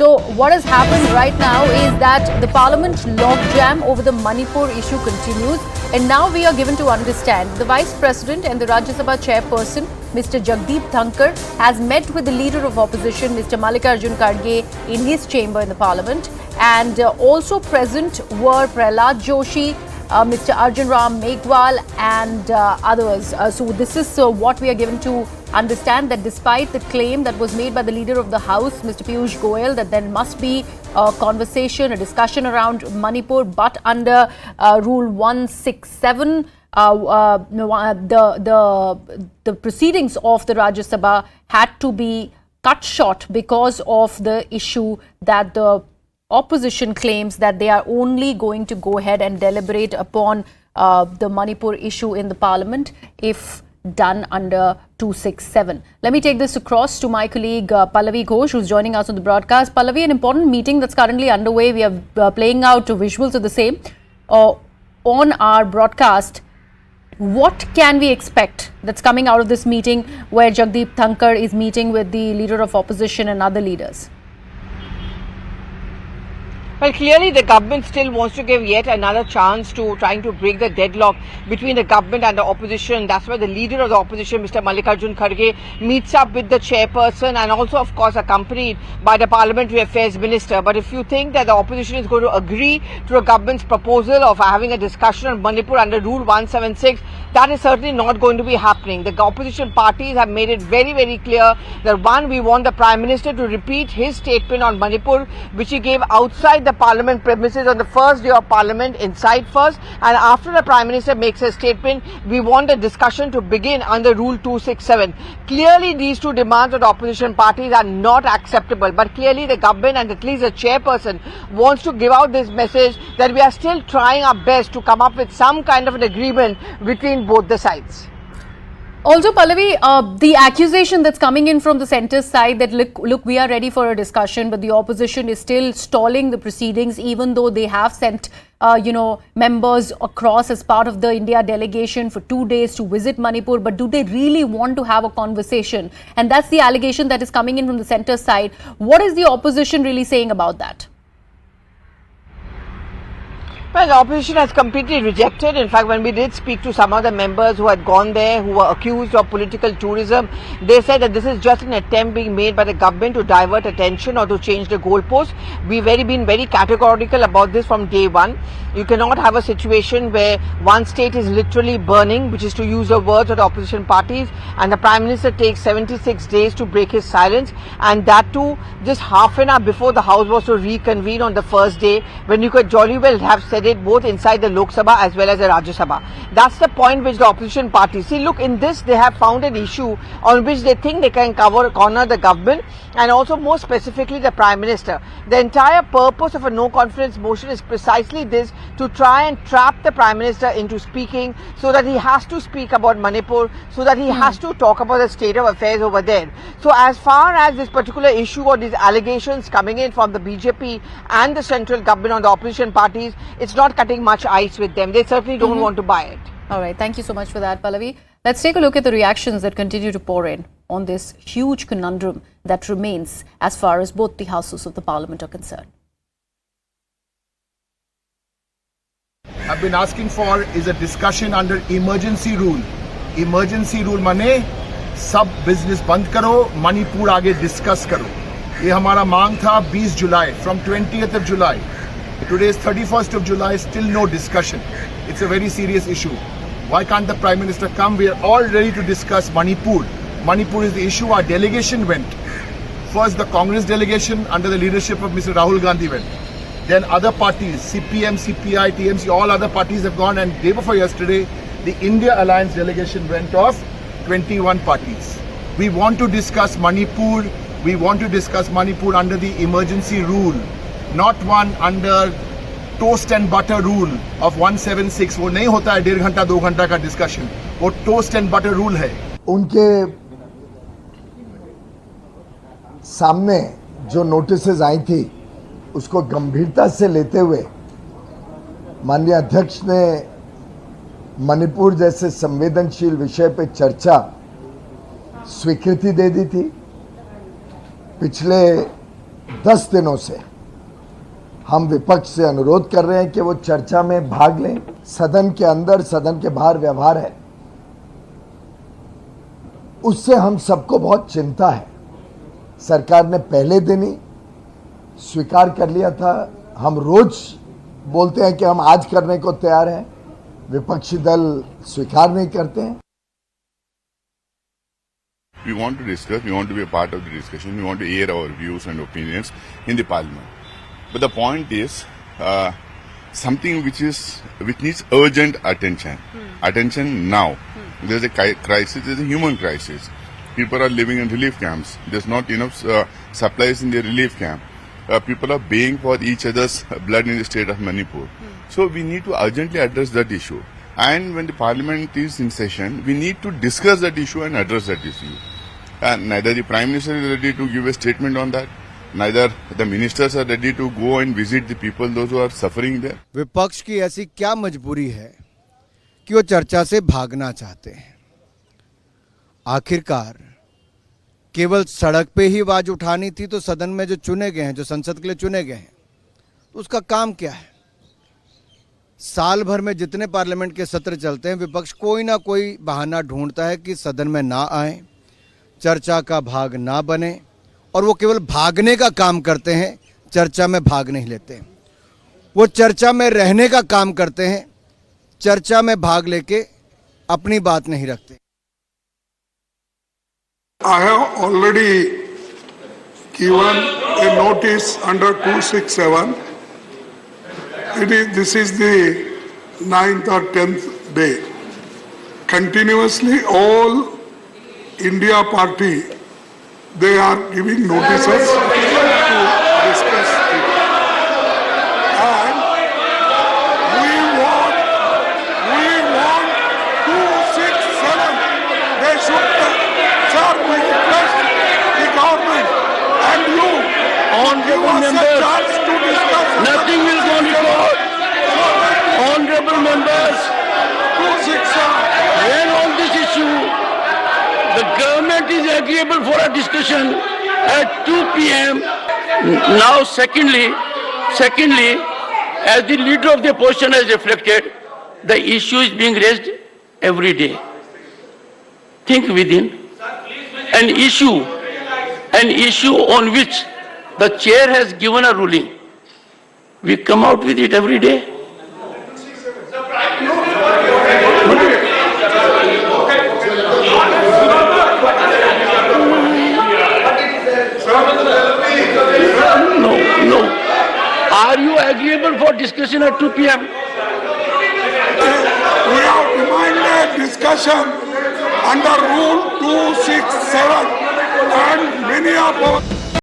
So what has happened right now is that the Parliament logjam over the Manipur issue continues, and now we are given to understand the Vice President and the Rajya Sabha Chairperson, Mr. Jagdeep Dhankar, has met with the Leader of Opposition, Mr. Mallikarjun Kharge, in his chamber in the Parliament, and also present were Prahlad Joshi, Mr. Arjun Ram Meghwal and others. So this is what we are given to understand, that despite the claim that was made by the Leader of the House, Mr. Piyush Goyal, that there must be a conversation, a discussion around Manipur, but under Rule 167, the proceedings of the Rajya Sabha had to be cut short because of the issue that the opposition claims that they are only going to go ahead and deliberate upon the Manipur issue in the Parliament if done under 267. Let me take this across to my colleague Pallavi Ghosh, who's joining us on the broadcast. Pallavi, an important meeting that's currently underway. We are playing out visuals of the same on our broadcast. What can we expect that's coming out of this meeting where Jagdeep Dhankar is meeting with the Leader of Opposition and other leaders? Well, clearly the government still wants to give yet another chance to trying to break the deadlock between the government and the opposition. That's why the Leader of the Opposition, Mr. Mallikarjun Kharge, meets up with the chairperson and also, of course, accompanied by the Parliamentary Affairs Minister. But if you think that the opposition is going to agree to a government's proposal of having a discussion on Manipur under Rule 176, that is certainly not going to be happening. The opposition parties have made it very, very clear that, one, we want the Prime Minister to repeat his statement on Manipur, which he gave outside the Parliament premises on the first day of Parliament, inside first, and after the Prime Minister makes a statement, we want the discussion to begin under Rule 267. Clearly, these two demands of the opposition parties are not acceptable, but clearly the government and at least the chairperson wants to give out this message that we are still trying our best to come up with some kind of an agreement between both the sides. Also, Pallavi, the accusation that's coming in from the centre side that look, we are ready for a discussion, but the opposition is still stalling the proceedings, even though they have sent, members across as part of the India delegation for 2 days to visit Manipur. But do they really want to have a conversation? And that's the allegation that is coming in from the centre side. What is the opposition really saying about that? Well, the opposition has completely rejected. In fact, when we did speak to some of the members who had gone there, who were accused of political tourism, they said that this is just an attempt being made by the government to divert attention or to change the goalposts. We've been very categorical about this from day one. You cannot have a situation where one state is literally burning, which is to use the words of the opposition parties, and the Prime Minister takes 76 days to break his silence, and that too just half an hour before the House was to reconvene on the first day, when you could jolly well have said it both inside the Lok Sabha as well as the Rajya Sabha. That's the point which the opposition parties see. Look, in this they have found an issue on which they think they can corner the government and also more specifically the Prime Minister. The entire purpose of a no confidence motion is precisely this, to try and trap the Prime Minister into speaking, so that he has to speak about Manipur, so that he has to talk about the state of affairs over there. So as far as this particular issue or these allegations coming in from the BJP and the central government on the opposition parties, it's not cutting much ice with them. They certainly don't want to buy it. All right. Thank you so much for that, Pallavi. Let's take a look at the reactions that continue to pour in on this huge conundrum that remains as far as both the houses of the Parliament are concerned. I've been asking for is a discussion under emergency rule. Emergency rule माने सब business बंद करो, मणिपुर आगे discuss करो. ये हमारा मांग था 20 July, from 20th of July. Today is 31st of July, still no discussion. It's a very serious issue. Why can't the Prime Minister come? We are all ready to discuss Manipur. Manipur is the issue. Our delegation went. First, the Congress delegation under the leadership of Mr. Rahul Gandhi went. Then other parties, CPM, CPI, TMC, all other parties have gone. And day before yesterday, the India Alliance delegation went of 21 parties. We want to discuss Manipur. We want to discuss Manipur under the emergency rule, not one under toast and butter rule of 176. वो नहीं होता है 1.5 घंटा 2 घंटा का discussion, वो toast and butter rule है. उनके सामने जो नोटिसेस आई थी उसको गंभीरता से लेते हुए माननीय अध्यक्ष ने मणिपुर जैसे संवेदनशील विषय पे चर्चा स्वीकृति दे दी थी. पिछले 10 दिनों से हम विपक्ष से अनुरोध कर रहे हैं कि वो चर्चा में भाग लें। सदन के अंदर, सदन के बाहर व्यवहार है, उससे हम सबको बहुत चिंता है। सरकार ने पहले दिन ही स्वीकार कर लिया था। हम रोज बोलते हैं कि हम आज करने को तैयार हैं, विपक्षी दल स्वीकार नहीं करते हैं। We want to discuss, we want to be a part of the discussion, we want to air our views and opinions in the parliament. But the point is, something which needs urgent attention. Attention now. There's a crisis, there's a human crisis. People are living in relief camps. There's not enough supplies in the relief camp. People are baying for each other's blood in the state of Manipur. So we need to urgently address that issue. And when the parliament is in session, we need to discuss that issue and address that issue. And neither the Prime Minister is ready to give a statement on that, neither the ministers are ready to go and visit the people, those who are suffering there. विपक्ष की ऐसी क्या मजबूरी है कि वो चर्चा से भागना चाहते हैं? आखिरकार केवल सड़क पे ही आवाज उठानी थी तो सदन में जो चुने गए हैं, जो संसद के लिए चुने गए हैं, तो उसका काम क्या है? साल भर में जितने पार्लियामेंट के सत्र चलते हैं, विपक्ष कोई ना कोई बहाना ढूंढता है कि सदन में ना आए, चर्चा का भाग ना बने, और वो केवल भागने का काम करते हैं, चर्चा में भाग नहीं लेते। वो चर्चा में रहने का काम करते हैं, चर्चा में भाग लेके अपनी बात नहीं रखते। I have already given a notice under 267. This is the 9th or 10th day. Continuously all India party, they are giving notices to discuss it. And we want 267. They should, sir, we request the government and you give us a chance to discuss. Nothing will go before. Honorable members, 267. when on this issue, the government is agreeable for a discussion at 2 p.m. Now, secondly, as the leader of the opposition has reflected, the issue is being raised every day. Think within. An issue on which the chair has given a ruling. We come out with it every day. No. Are you agreeable for discussion at 2 p.m.? We have demanded discussion under Rule 267 and many of our